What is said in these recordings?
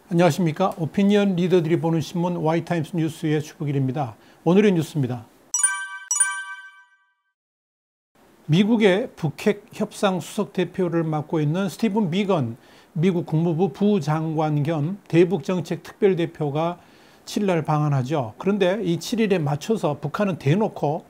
안녕하십니까. 오피니언 리더들이 보는 신문 Y타임스 뉴스의 주북일입니다. 오늘의 뉴스입니다. 미국의 북핵 협상 수석 대표를 맡고 있는 스티븐 비건 미국 국무부 부장관 겸 대북정책 특별대표가 7일 방한하죠. 그런데 이 7일에 맞춰서 북한은 대놓고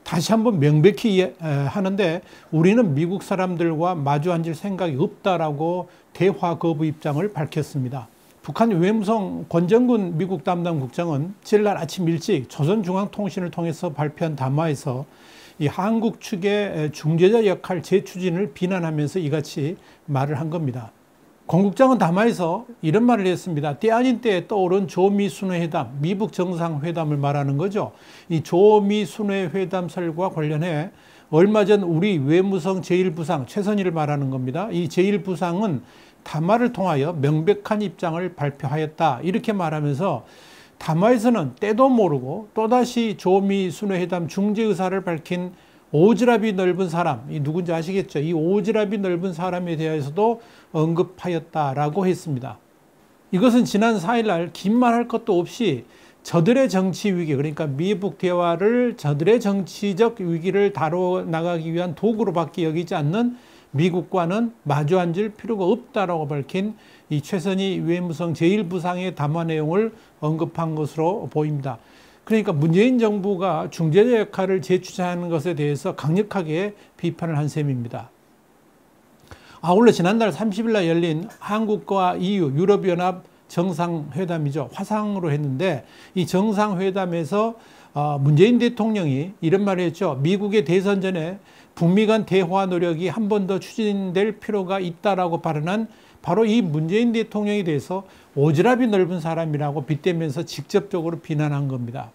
다시 한번 명백히 하는데 우리는 미국 사람들과 마주 앉을 생각이 없다라고 대화 거부 입장을 밝혔습니다. 북한 외무성 권정근 미국 담당 국장은 7일 아침 일찍 조선중앙통신을 통해서 발표한 담화에서 이 한국 측의 중재자 역할 재추진을 비난하면서 이같이 말을 한 겁니다. 권 국장은 담화에서 이런 말을 했습니다. 때 아닌 때에 떠오른 조미 순회회담, 미북 정상회담을 말하는 거죠. 이 조미 순회회담설과 관련해 얼마 전 우리 외무성 제1부상 최선희를 말하는 겁니다. 이 제1부상은 담화를 통하여 명백한 입장을 발표하였다. 이렇게 말하면서 담화에서는 때도 모르고 또다시 조미 순회회담 중재 의사를 밝힌 오지랖이 넓은 사람, 이 누군지 아시겠죠? 이 오지랖이 넓은 사람에 대해서도 언급하였다라고 했습니다. 이것은 지난 4일날 긴 말할 것도 없이 저들의 정치 위기, 그러니까 미북 대화를 저들의 정치적 위기를 다뤄 나가기 위한 도구로밖에 여기지 않는 미국과는 마주 앉을 필요가 없다라고 밝힌 이 최선희 외무성 제1부상의 담화 내용을 언급한 것으로 보입니다. 그러니까 문재인 정부가 중재자 역할을 재추진하는 것에 대해서 강력하게 비판을 한 셈입니다. 아울러 지난달 30일 날 열린 한국과 EU, 유럽연합 정상회담이죠. 화상으로 했는데 이 정상회담에서 문재인 대통령이 이런 말을 했죠. 미국의 대선 전에 북미 간 대화 노력이 한 번 더 추진될 필요가 있다라고 발언한 바로 이 문재인 대통령에 대해서 오지랖이 넓은 사람이라고 빗대면서 직접적으로 비난한 겁니다.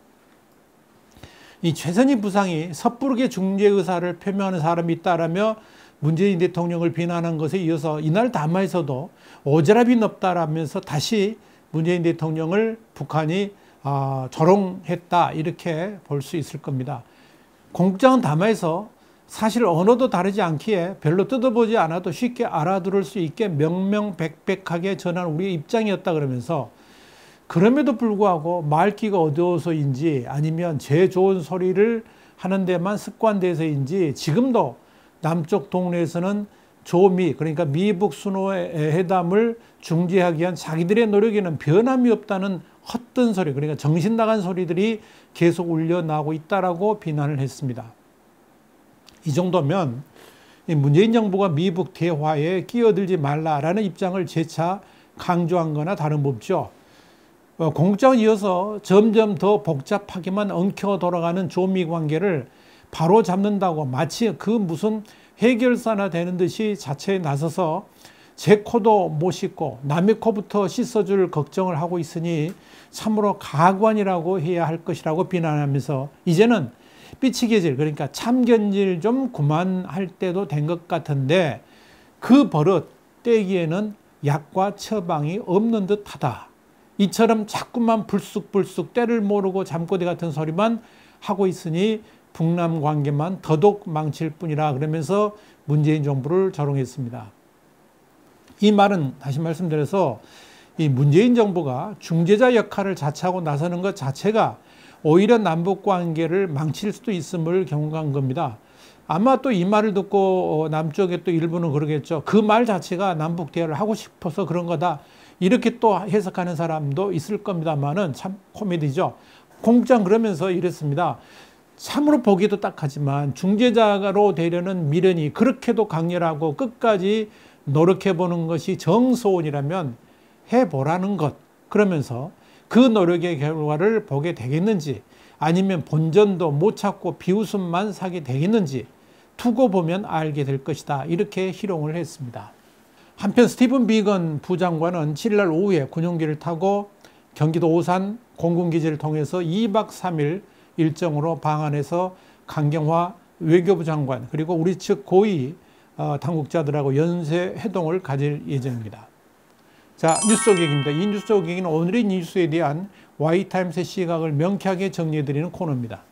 이 최선희 부상이 섣부르게 중재 의사를 표명하는 사람이 있다라며 문재인 대통령을 비난한 것에 이어서 이날 담화에서도 오지랖이 넓다라면서 다시 문재인 대통령을 북한이 조롱했다 이렇게 볼 수 있을 겁니다. 권 국장은 담화에서 사실 언어도 다르지 않기에 별로 뜯어보지 않아도 쉽게 알아들을 수 있게 명명백백하게 전한 우리의 입장이었다 그러면서 그럼에도 불구하고 말귀가 어두워서인지 아니면 제 좋은 소리를 하는 데만 습관돼서인지 지금도 남쪽 동네에서는 조미, 그러니까 미북 순회회담을 중재하기 위한 자기들의 노력에는 변함이 없다는 헛된 소리, 그러니까 정신 나간 소리들이 계속 울려나오고 있다라고 비난을 했습니다. 이 정도면 문재인 정부가 미북 대화에 끼어들지 말라라는 입장을 재차 강조한 거나 다름없죠. 권 국장은 이어서 점점 더 복잡하게만 엉켜 돌아가는 조미 관계를 바로 잡는다고 마치 그 무슨 해결사나 되는 듯이 자체에 나서서 제 코도 못 씻고 남의 코부터 씻어줄 걱정을 하고 있으니 참으로 가관이라고 해야 할 것이라고 비난하면서 이제는 삐치개질, 그러니까 참견질 좀 그만할 때도 된 것 같은데 그 버릇 떼기에는 약과 처방이 없는 듯하다. 이처럼 자꾸만 불쑥불쑥 때를 모르고 잠꼬대 같은 소리만 하고 있으니 북남 관계만 더더욱 망칠 뿐이라 그러면서 문재인 정부를 조롱했습니다. 이 말은 다시 말씀드려서 이 문재인 정부가 중재자 역할을 자처하고 나서는 것 자체가 오히려 남북 관계를 망칠 수도 있음을 경고한 겁니다. 아마 또 이 말을 듣고 남쪽의 또 일부는 그러겠죠. 그 말 자체가 남북 대화를 하고 싶어서 그런 거다. 이렇게 또 해석하는 사람도 있을 겁니다만은 참 코미디죠. 권 국장 그러면서 이랬습니다. 참으로 보기도 딱하지만 중재자로 되려는 미련이 그렇게도 강렬하고 끝까지 노력해보는 것이 정소원이라면 해보라는 것. 그러면서 그 노력의 결과를 보게 되겠는지 아니면 본전도 못 찾고 비웃음만 사게 되겠는지 두고 보면 알게 될 것이다. 이렇게 희롱을 했습니다. 한편 스티븐 비건 부장관은 7일 오후에 군용기를 타고 경기도 오산 공군기지를 통해서 2박 3일 일정으로 방한해서 강경화 외교부 장관 그리고 우리 측 고위 당국자들하고 연쇄 회동을 가질 예정입니다. 자, 뉴스 소개기입니다. 이 뉴스 소개기는 오늘의 뉴스에 대한 Y타임스의 시각을 명쾌하게 정리해드리는 코너입니다.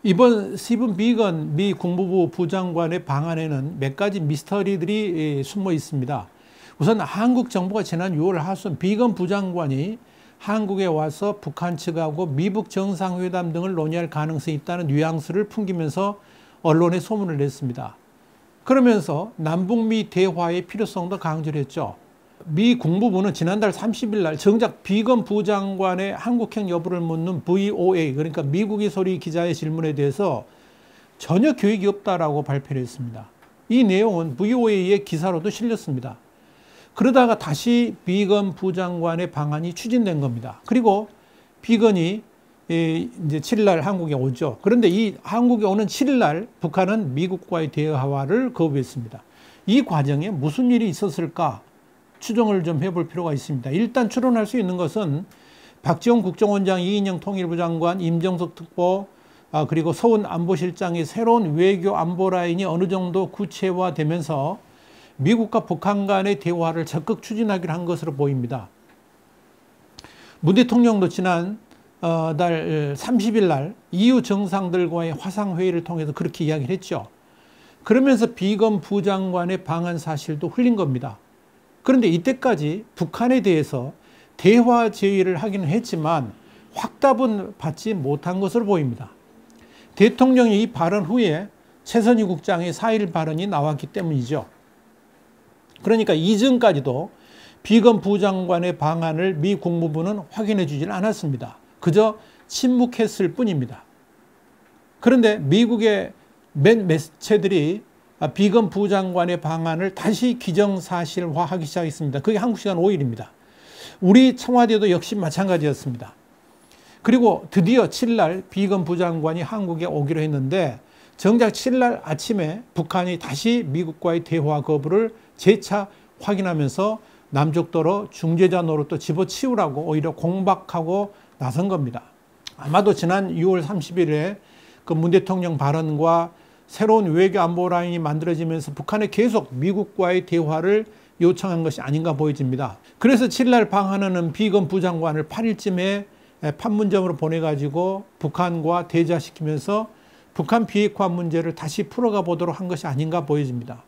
이번 스티븐 비건 미 국무부 부장관의 방안에는 몇 가지 미스터리들이 숨어 있습니다. 우선 한국 정부가 지난 6월 하순 비건 부장관이 한국에 와서 북한 측하고 미북 정상회담 등을 논의할 가능성이 있다는 뉘앙스를 풍기면서 언론에 소문을 냈습니다. 그러면서 남북미 대화의 필요성도 강조를 했죠. 미 국무부는 지난달 30일 날 정작 비건 부장관의 한국행 여부를 묻는 VOA, 그러니까 미국의 소리 기자의 질문에 대해서 전혀 계획이 없다라고 발표를 했습니다. 이 내용은 VOA의 기사로도 실렸습니다. 그러다가 다시 비건 부장관의 방안이 추진된 겁니다. 그리고 비건이 이제 7일날 한국에 오죠. 그런데 이 한국에 오는 7일날 북한은 미국과의 대화를 거부했습니다. 이 과정에 무슨 일이 있었을까 추정을 좀 해볼 필요가 있습니다. 일단 추론할 수 있는 것은 박지원 국정원장, 이인영 통일부 장관, 임정석 특보, 그리고 서훈 안보실장의 새로운 외교 안보 라인이 어느 정도 구체화되면서 미국과 북한 간의 대화를 적극 추진하기로 한 것으로 보입니다. 문 대통령도 지난 달 30일 날 EU 정상들과의 화상회의를 통해서 그렇게 이야기를 했죠. 그러면서 비건 부장관의 방한 사실도 흘린 겁니다. 그런데 이때까지 북한에 대해서 대화 제의를 하기는 했지만 확답은 받지 못한 것으로 보입니다. 대통령이 이 발언 후에 최선희 국장의 4일 발언이 나왔기 때문이죠. 그러니까 이전까지도 비건 부장관의 방안을 미 국무부는 확인해 주질 않았습니다. 그저 침묵했을 뿐입니다. 그런데 미국의 매체들이 비건 부장관의 방안을 다시 기정사실화하기 시작했습니다. 그게 한국 시간 5일입니다. 우리 청와대도 역시 마찬가지였습니다. 그리고 드디어 7일 비건 부장관이 한국에 오기로 했는데 정작 7일 아침에 북한이 다시 미국과의 대화 거부를 재차 확인하면서 남쪽도로 중재자 노릇도 집어치우라고 오히려 공박하고 나선 겁니다. 아마도 지난 6월 30일에 그 문 대통령 발언과 새로운 외교 안보 라인이 만들어지면서 북한에 계속 미국과의 대화를 요청한 것이 아닌가 보여집니다. 그래서 7일 방한하는 비건 부장관을 8일쯤에 판문점으로 보내가지고 북한과 대자시키면서 북한 비핵화 문제를 다시 풀어가 보도록 한 것이 아닌가 보여집니다.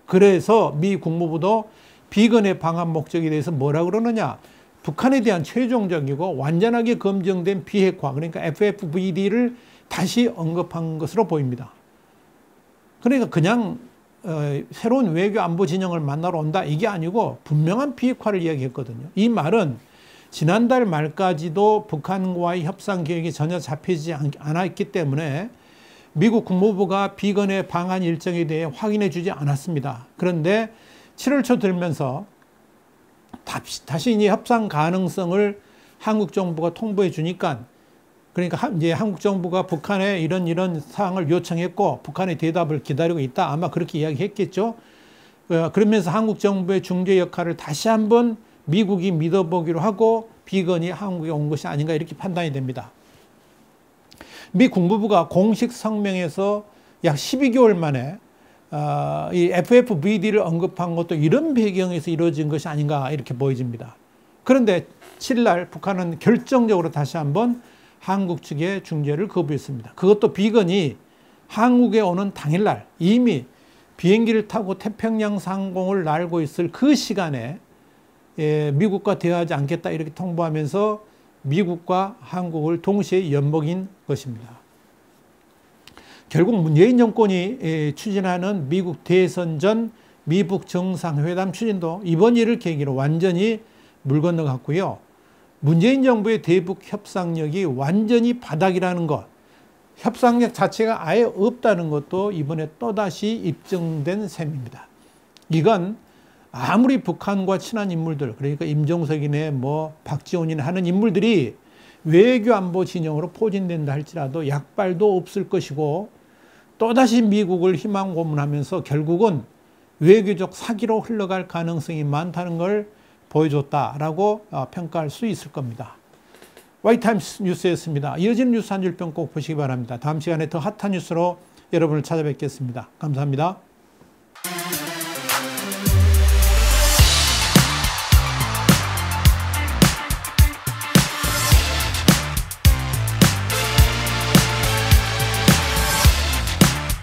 그래서 미 국무부도 비건의 방한 목적에 대해서 뭐라 그러느냐. 북한에 대한 최종적이고 완전하게 검증된 비핵화, 그러니까 FFVD를 다시 언급한 것으로 보입니다. 그러니까 그냥 새로운 외교 안보 진영을 만나러 온다 이게 아니고 분명한 비핵화를 이야기했거든요. 이 말은 지난달 말까지도 북한과의 협상 계획이 전혀 잡히지 않았기 때문에 미국 국무부가 비건의 방한 일정에 대해 확인해 주지 않았습니다. 그런데 7월 초 들면서 다시 이제 협상 가능성을 한국 정부가 통보해 주니까, 그러니까 이제 한국 정부가 북한에 이런 사항을 요청했고 북한의 대답을 기다리고 있다. 아마 그렇게 이야기했겠죠. 그러면서 한국 정부의 중재 역할을 다시 한번 미국이 믿어보기로 하고 비건이 한국에 온 것이 아닌가 이렇게 판단이 됩니다. 미 국무부가 공식 성명에서 약 12개월 만에 이 FFVD를 언급한 것도 이런 배경에서 이루어진 것이 아닌가 이렇게 보여집니다. 그런데 7일 북한은 결정적으로 다시 한번 한국 측의 중재를 거부했습니다. 그것도 비건이 한국에 오는 당일날 이미 비행기를 타고 태평양 상공을 날고 있을 그 시간에 미국과 대화하지 않겠다 이렇게 통보하면서 미국과 한국을 동시에 엿먹인 것입니다. 결국 문재인 정권이 추진하는 미국 대선 전 미북 정상회담 추진도 이번 일을 계기로 완전히 물 건너갔고요. 문재인 정부의 대북 협상력이 완전히 바닥이라는 것, 협상력 자체가 아예 없다는 것도 이번에 또다시 입증된 셈입니다. 이건 아무리 북한과 친한 인물들, 그러니까 임종석이네 박지원이네 하는 인물들이 외교 안보 진영으로 포진된다 할지라도 약발도 없을 것이고 또다시 미국을 희망 고문하면서 결국은 외교적 사기로 흘러갈 가능성이 많다는 걸 보여줬다라고 평가할 수 있을 겁니다. 와이타임스 뉴스였습니다. 이어지는 뉴스 한 줄 평 꼭 보시기 바랍니다. 다음 시간에 더 핫한 뉴스로 여러분을 찾아뵙겠습니다. 감사합니다.